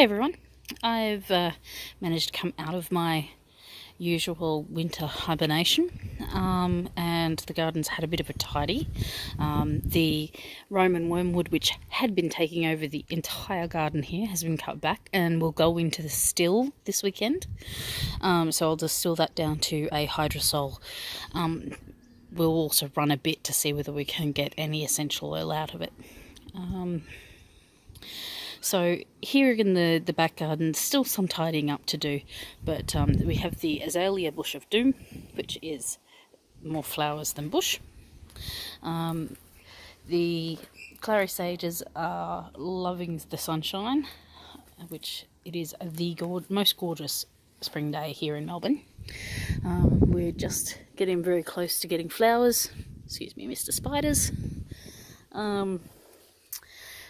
Hi everyone, I've managed to come out of my usual winter hibernation and the garden's had a bit of a tidy. The Roman wormwood, which had been taking over the entire garden here, has been cut back and will go into the still this weekend. So I'll distill that down to a hydrosol. We'll also run a bit to see whether we can get any essential oil out of it. So here in the back garden, still some tidying up to do, but we have the azalea bush of doom, which is more flowers than bush. The clary sages are loving the sunshine, which it is the most gorgeous spring day here in Melbourne. We're just getting very close to getting flowers. Excuse me, Mr. Spiders.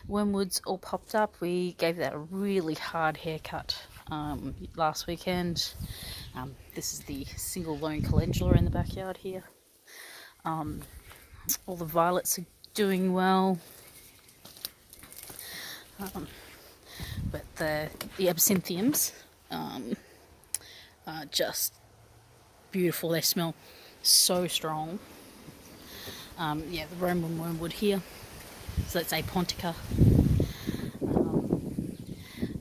Wormwoods all popped up. We gave that a really hard haircut last weekend. This is the single lone calendula in the backyard here. All the violets are doing well. But the absinthiums are just beautiful. They smell so strong. The Roman wormwood here. So that's a pontica.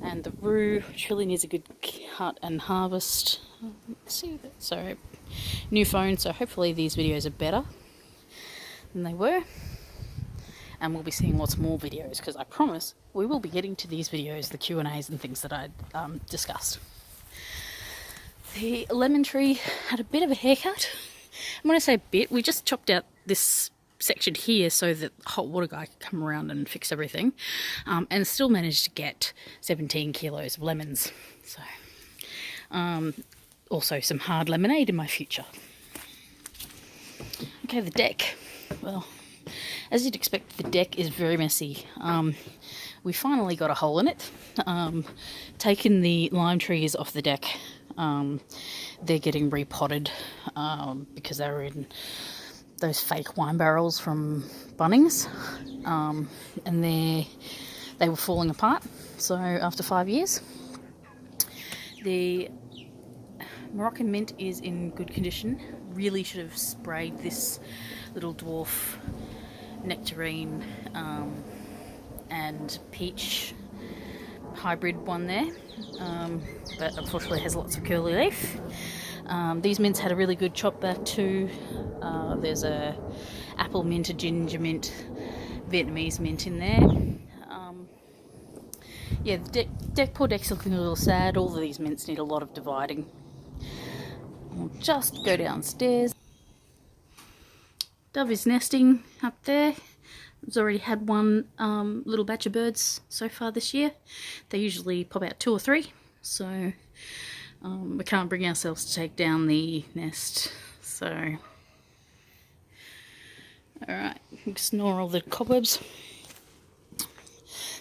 And the rue, which really needs a good cut and harvest. Let's see. So, new phone, so hopefully these videos are better than they were. And we'll be seeing lots more videos, because I promise we will be getting to these videos, the Q&As and things that I discussed. The lemon tree had a bit of a haircut. And when I say a bit, we just chopped out this section here so that the hot water guy could come around and fix everything, and still managed to get 17 kilos of lemons. So also some hard lemonade in my future. Okay, the deck. Well, as you'd expect, the deck is very messy. We finally got a hole in it. Taken the lime trees off the deck. They're getting repotted because they were in those fake wine barrels from Bunnings, and they were falling apart. So after 5 years, the Moroccan mint is in good condition. Really should have sprayed this little dwarf nectarine and peach hybrid one there, but unfortunately it has lots of curly leaf. These mints had a really good chop back too. There's a apple mint, a ginger mint, Vietnamese mint in there. The poor deck's looking a little sad. All of these mints need a lot of dividing. We'll just go downstairs. Dove is nesting up there. It's already had one little batch of birds so far this year. They usually pop out 2 or 3, so we can't bring ourselves to take down the nest. So, alright, ignore all the cobwebs.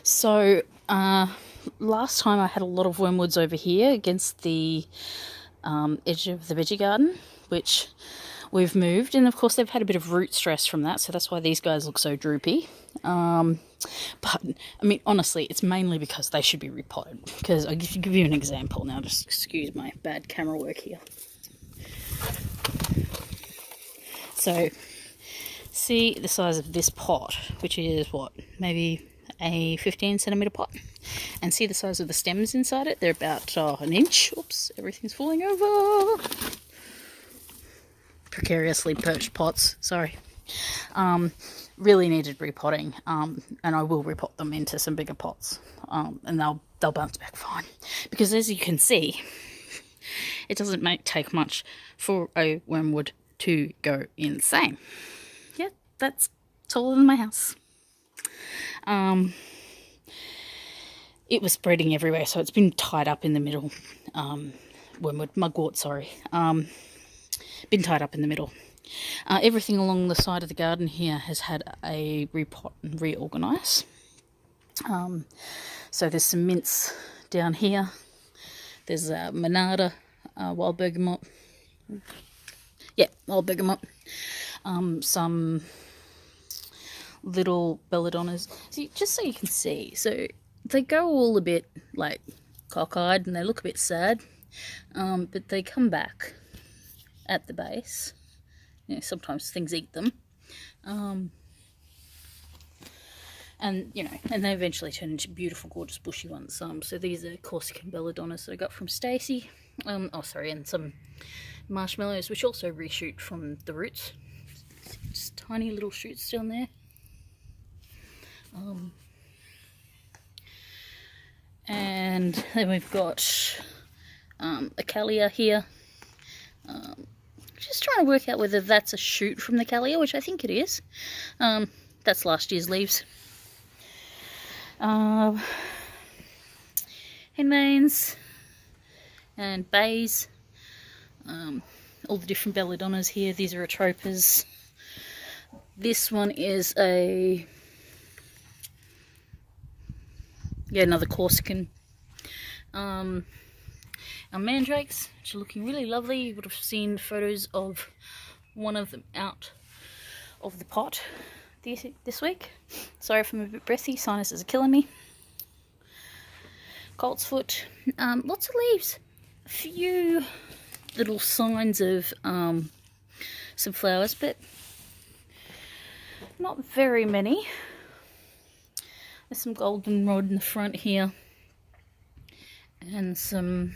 So, last time I had a lot of wormwoods over here against the edge of the veggie garden, which we've moved, and of course they've had a bit of root stress from that, so that's why these guys look so droopy. But I mean, honestly, it's mainly because they should be repotted. Because I'll give you an example now. Just excuse my bad camera work here. So, see the size of this pot, which is what, maybe a 15 centimetre pot, and see the size of the stems inside it. They're about an inch. Oops, everything's falling over. Precariously perched pots, sorry. Really needed repotting, and I will repot them into some bigger pots, and they'll bounce back fine. Because as you can see, it doesn't take much for a wormwood to go insane. Yeah, that's taller than my house. It was spreading everywhere, so it's been tied up in the middle. Wormwood, mugwort, sorry. Been tied up in the middle. Everything along the side of the garden here has had a repot and reorganise. So there's some mints down here. There's Monarda, wild bergamot. Yeah, wild bergamot. Some little belladonnas. See, just so you can see. So they go all a bit like cockeyed and they look a bit sad, but they come back at the base. You know, sometimes things eat them, and you know, and they eventually turn into beautiful, gorgeous, bushy ones. So these are Corsican belladonnas that I got from Stacey. Oh, sorry, and some marshmallows, which also reshoot from the roots. Just tiny little shoots down there. And then we've got a Callia here. Just trying to work out whether that's a shoot from the Callia, which I think it is. That's last year's leaves. Henbanes and bays. All the different belladonnas here. These are atropas. This one is another Corsican. Our mandrakes, which are looking really lovely. You would have seen photos of one of them out of the pot this week. Sorry if I'm a bit breathy, sinuses are killing me. Coltsfoot, lots of leaves. A few little signs of some flowers, but not very many. There's some goldenrod in the front here, and some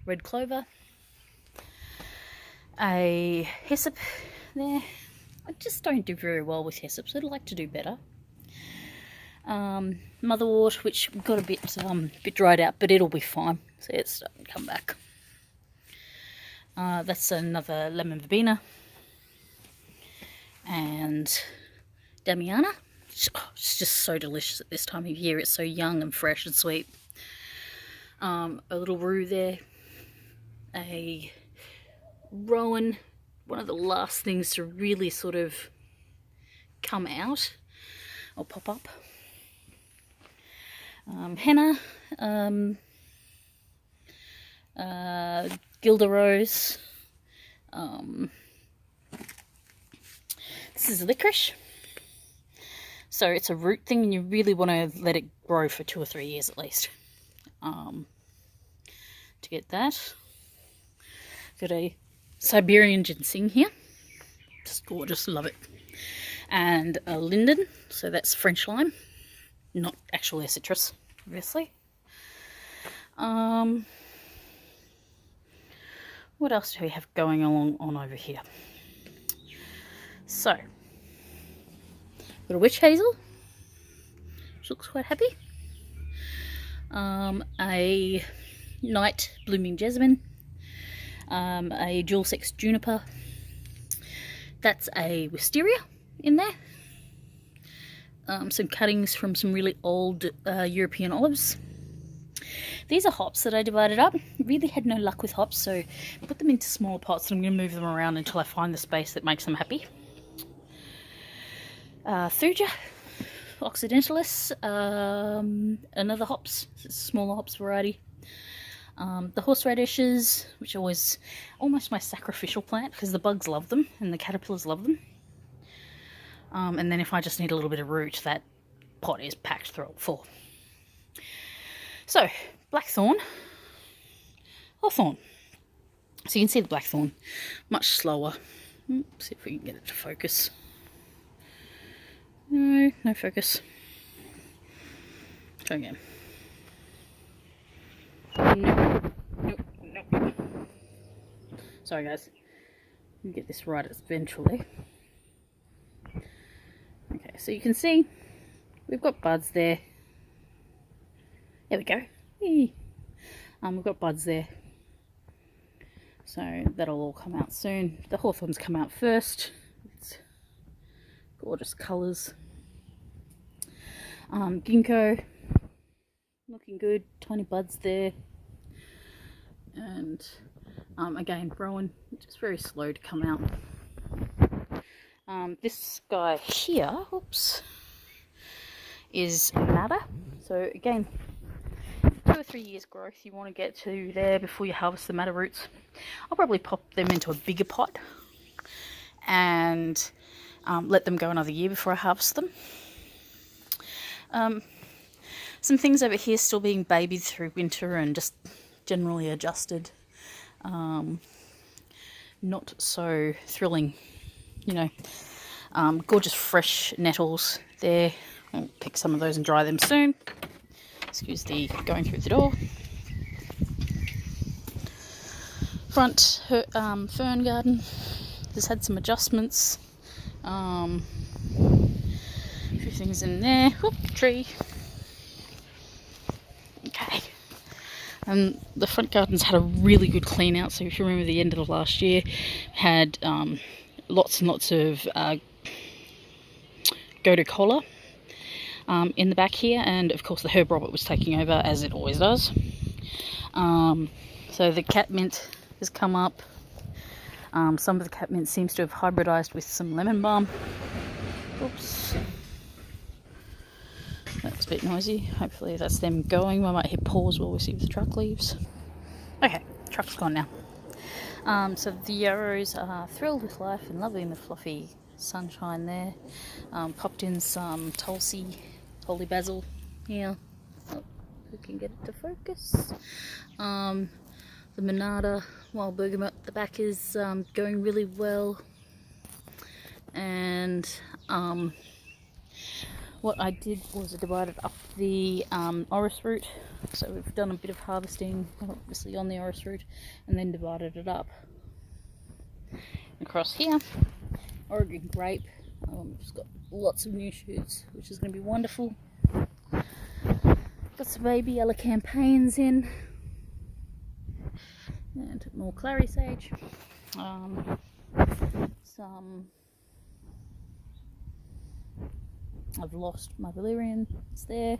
red clover, a hyssop there. I just don't do very well with hyssops. I'd like to do better. Motherwort, which got a bit dried out, but it'll be fine. So it's starting to come back. That's another lemon verbena. And Damiana. It's just so delicious at this time of year. It's so young and fresh and sweet. A little rue there. A rowan. One of the last things to really sort of come out or pop up. Henna. Gilda rose. This is licorice. So it's a root thing and you really want to let it grow for 2 or 3 years at least to get that. Got a Siberian ginseng here. Just gorgeous, love it. And a linden, so that's French lime. Not actually a citrus, obviously. What else do we have going on over here? So, got a witch hazel, which looks quite happy. A night blooming jasmine. A dual sex juniper. That's a wisteria in there. Some cuttings from some really old European olives. These are hops that I divided up. Really had no luck with hops, so put them into smaller pots and I'm going to move them around until I find the space that makes them happy. Thuja, occidentalis, another hops, smaller hops variety. The horseradishes, which are always almost my sacrificial plant because the bugs love them and the caterpillars love them. And then if I just need a little bit of root, that pot is packed full. So, blackthorn, hawthorn. So you can see the blackthorn, much slower. Let's see if we can get it to focus. No focus. Try again. Nope. Sorry guys. Let me get this right eventually. Okay, so you can see we've got buds there. There we go. We've got buds there. So that'll all come out soon. The hawthorns come out first. It's gorgeous colours. Ginkgo, looking good. Tiny buds there. And again, rowan, just very slow to come out. This guy here, oops, is madder. So again, 2 or 3 years growth you want to get to there before you harvest the madder roots. I'll probably pop them into a bigger pot and let them go another year before I harvest them. Some things over here still being babied through winter and just generally adjusted. Not so thrilling, you know. Gorgeous fresh nettles there. I'll pick some of those and dry them soon. Excuse the going through the door. Front fern garden has had some adjustments. A few things in there. Whoop, tree. Okay. And the front garden's had a really good clean out. So if you remember the end of the last year, had lots and lots of Gotu Kola in the back here, and of course the herb robert was taking over, as it always does. So the catmint has come up. Some of the catmint seems to have hybridized with some lemon balm. Oops. That's a bit noisy. Hopefully that's them going. I might hit pause while we see if the truck leaves. Okay, truck's gone now. So the yarrows are thrilled with life and loving the fluffy sunshine there. Popped in some Tulsi, holy basil here. Oh, we can get it to focus. The Monarda wild bergamot at the back is going really well. And what I did was I divided up the orris root. So we've done a bit of harvesting, obviously on the orris root, and then divided it up. Across here, Oregon grape. Just got lots of new shoots, which is going to be wonderful. Got some baby yellow campaigns in. And more clary sage. I've lost my valerian, it's there.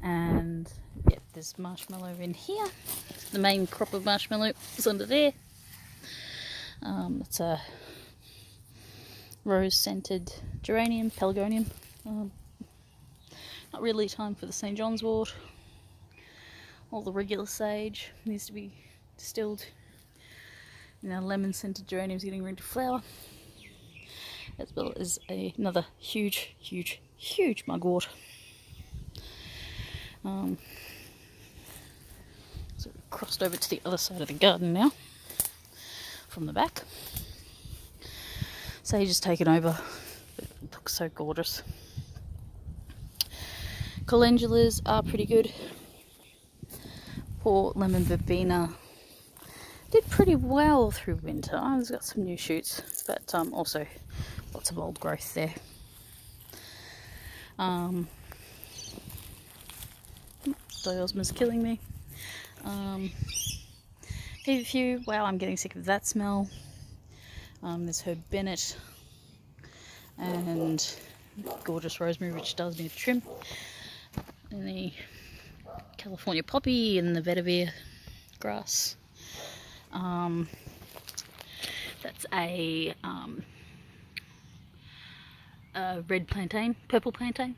And yep, there's marshmallow in here. The main crop of marshmallow is under there. It's a rose scented geranium, pelargonium. Not really time for the St. John's wort. All the regular sage needs to be distilled. Lemon scented geranium's getting ready to flower, as well as another huge mugwort. So we've crossed over to the other side of the garden now, from the back. Sage has taken over, but it looks so gorgeous. Calendulas are pretty good. Poor lemon verbena did pretty well through winter. It's got some new shoots, but also lots of old growth there. Diosma's killing me. Feverfew, wow, I'm getting sick of that smell. There's Herb Bennett and gorgeous rosemary, which does need a trim. And the California poppy and the vetiver grass. That's a red plantain, purple plantain.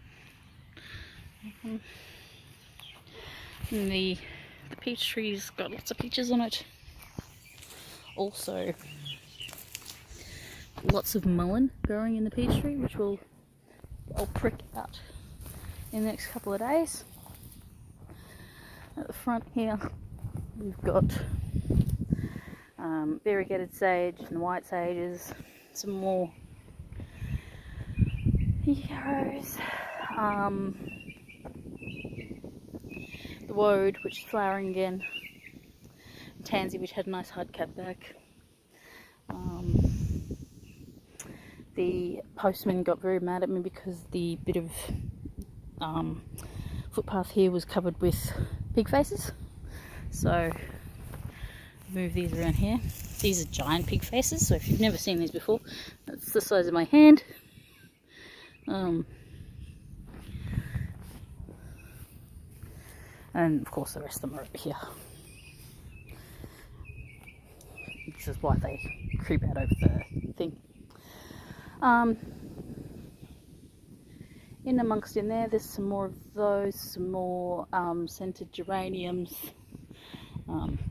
And the peach tree's got lots of peaches on it. Also, lots of mullein growing in the peach tree, which I'll prick out in the next couple of days. At the front here, we've got variegated sage and white sages, some more yarrows, the woad, which is flowering again, tansy, which had a nice hard cut back. The postman got very mad at me because the bit of footpath here was covered with pig faces, so move these around here. These are giant pig faces, so if you've never seen these before, that's the size of my hand. And of course the rest of them are over here. This is why they creep out over the thing. In amongst in there's some more of those, some more scented geraniums.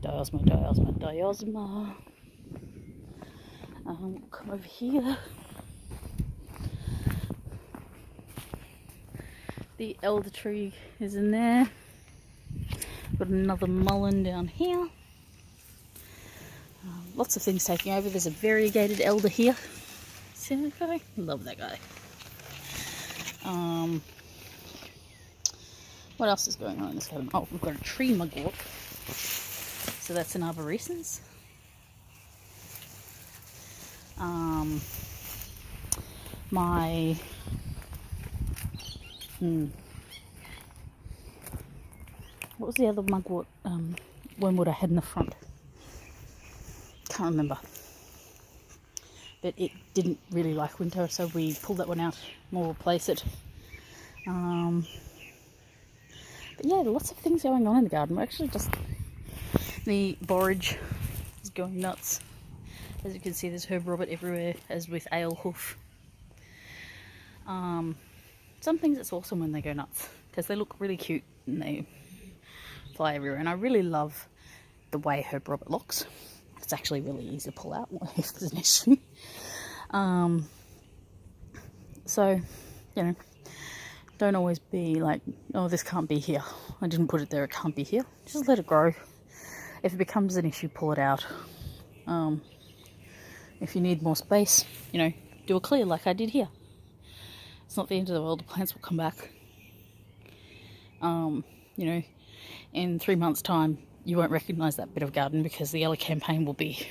Diosma. Come over here. The elder tree is in there. Got another mullein down here. Lots of things taking over. There's a variegated elder here. See that guy? Love that guy. What else is going on in this garden? Oh, we've got a tree mugwort. So that's an arborescens. My what was the other mugwort wormwood I had in the front? Can't remember. But it didn't really like winter, so we pulled that one out and we'll replace it. But yeah, lots of things going on in the garden. We're actually just... The borage is going nuts. As you can see, there's Herb Robert everywhere, as with Ale Hoof. Some things it's awesome when they go nuts, because they look really cute and they fly everywhere. And I really love the way Herb Robert looks. It's actually really easy to pull out if there's an issue. So, you know, don't always be like, oh, this can't be here. I didn't put it there, it can't be here. Just let it grow. If it becomes an issue, pull it out. If you need more space, you know, do a clear like I did here. It's not the end of the world, the plants will come back. You know, in 3 months' time, you won't recognise that bit of garden because the yellow campaign will be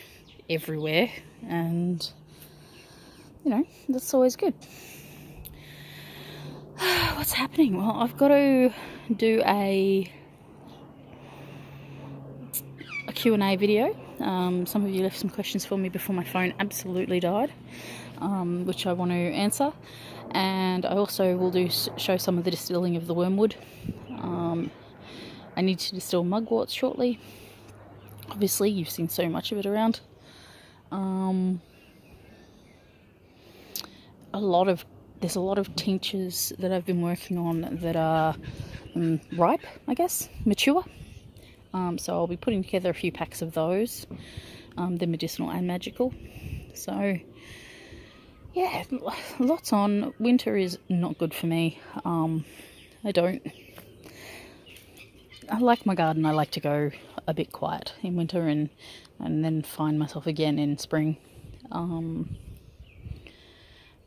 everywhere, and you know, that's always good. What's happening? Well, I've got to do a Q&A video. Some of you left some questions for me before my phone absolutely died, which I want to answer, and I also will show some of the distilling of the wormwood. I need to distill mugwort shortly. Obviously, you've seen so much of it around. There's a lot of tinctures that I've been working on that are ripe, I guess, mature. So I'll be putting together a few packs of those. They're medicinal and magical. So yeah, lots on. Winter is not good for me. I like my garden. I like to go a bit quiet in winter and then find myself again in spring.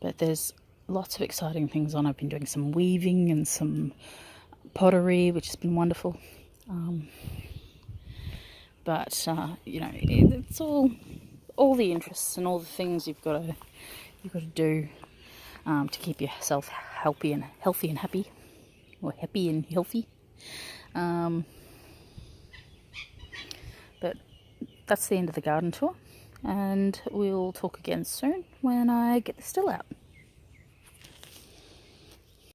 But there's lots of exciting things on. I've been doing some weaving and some pottery, which has been wonderful. But you know, it's all the interests and all the things you've got to do to keep yourself healthy and happy, or happy and healthy. But that's the end of the garden tour, and we'll talk again soon when I get the still out.